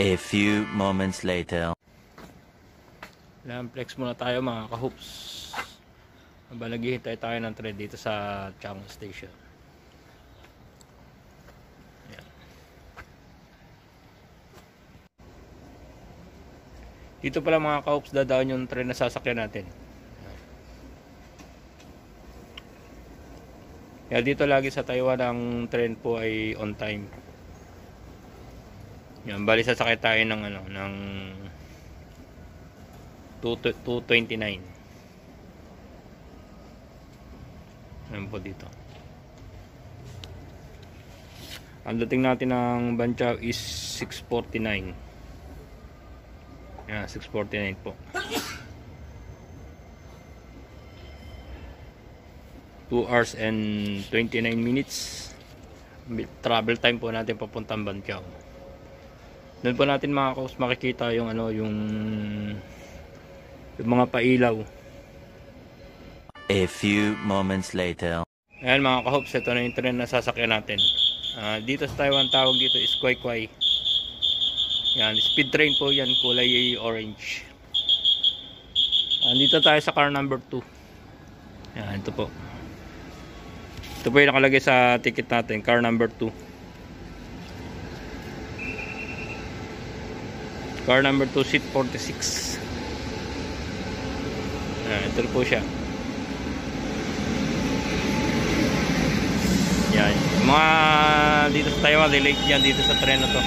A few moments later. Flex muna tayo mga ka-hoops. Naghihintay tayo ng train dito sa Changwon Station. Ayan. Dito pala mga ka-hoops dadaan yung train na sasakyan natin. Kaya dito lagi sa Taiwan ang train po ay on time. Yan, bali sasakay tayo ng ng 2:29. Ayan po dito. Ang dating natin ng Banqiao is 6:49. Yan, 6:49 po. 2 hours and 29 minutes travel time po natin papuntang Banqiao. Doon po natin mga kaus makikita yung yung mga pailaw. A few moments later. Ayan mga ka-hoops, ito na yung train na sasakyan natin. Dito sa Taiwan tawag dito is Kwai Kwai. Yan, speed train po yan, kulay orange. Dito tayo sa car number 2. Yan, ito po. Ito po yung nakalagay sa ticket natin, car number 2. Car number 2, seat 46. Ito po siya. Yan. Mga dito sa Taiwan, late yan dito sa tren na to.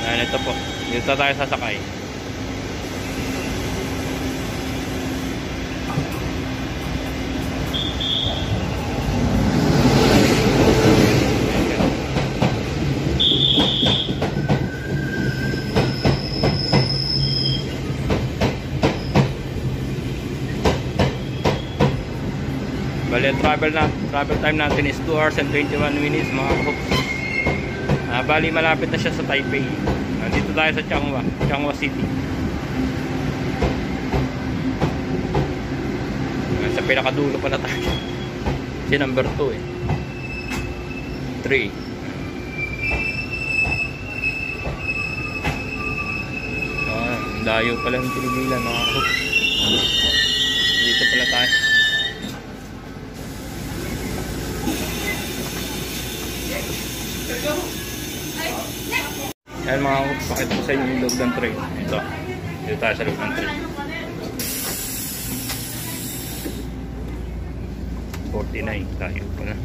Yan, ito po. Dito tayo sasakay. Bale, travel time natin is 2 hours and 21 minutes mga ka-hoops. Bali, malapit na siya sa Taipei. Dito tayo sa Changhua City. Sa pinakadulo pala tayo. Kasi number 2 3. Layo pala yung tinigilan mga ka-hoops. Dito pala tayo. Yan mga kaps, pakita ko sa inyo yung loob ng train. Ito tayo sa loob ng train. 49 tayo pala.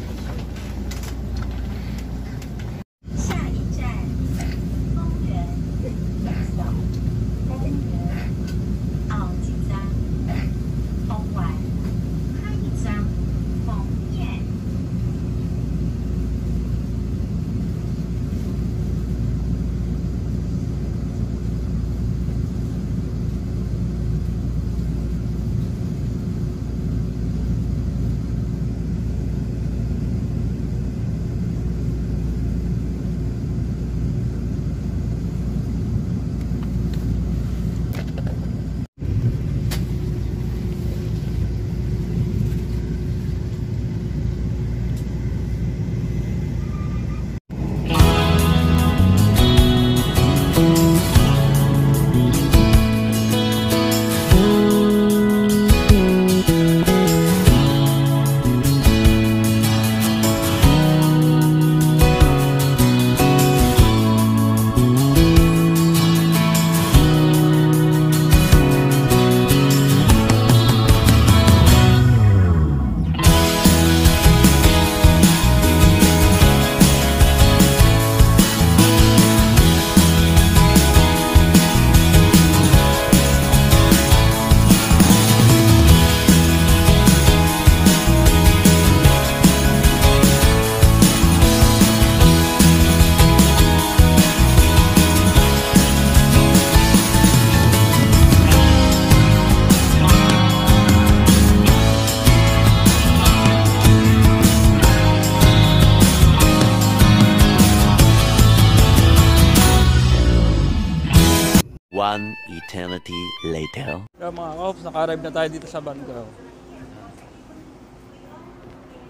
One eternity later. Kaya mga ka-hoops, naka-arrive na tayo dito sa Banqiao.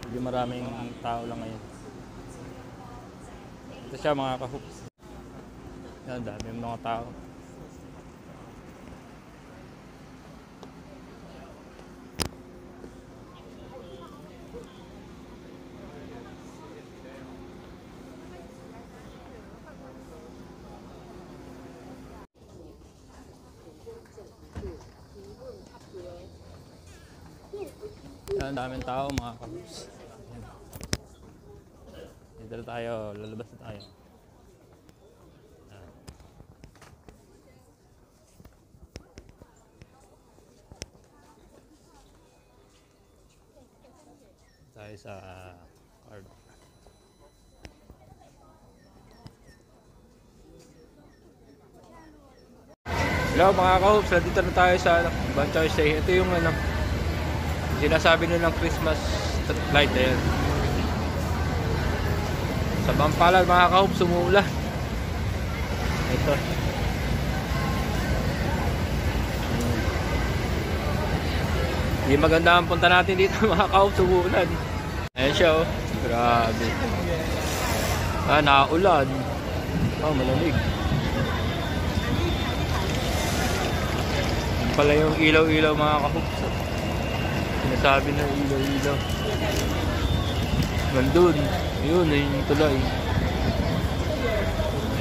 Hindi maraming tao lang ngayon. Ito siya mga ka-hoops. Yan, dami yung mga tao. Yan, daming tao mga kabus. Dito na tayo, lalabas na tayo. Yan. Tayo sa card. Hello mga ka-hoops, nandito na tayo sa Banchoy Stay. Ito yung sinasabi nilang Christmas light. Ayan. Sa Bampalag mga ka-hoops, umuulan. Ito. Hindi maganda ang punta natin dito mga ka-hoops, umuulan. Ayan siya oh. Grabe. Nakaulan. Oh, malamig. Yan pala yung ilaw-ilaw mga ka-hoops. Sinasabi na ilaw-ilaw. Nandun. Yun, yun yung tulay.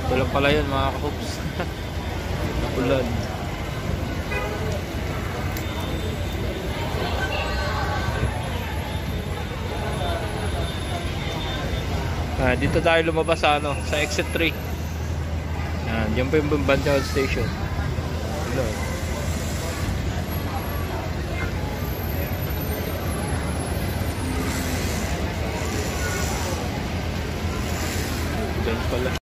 Ito lang pala yun mga ka-hoops. Nakulan. Dito tayo lumabas sa exit 3. Yan po yung Banchoy Station. Hello. Diyan pala.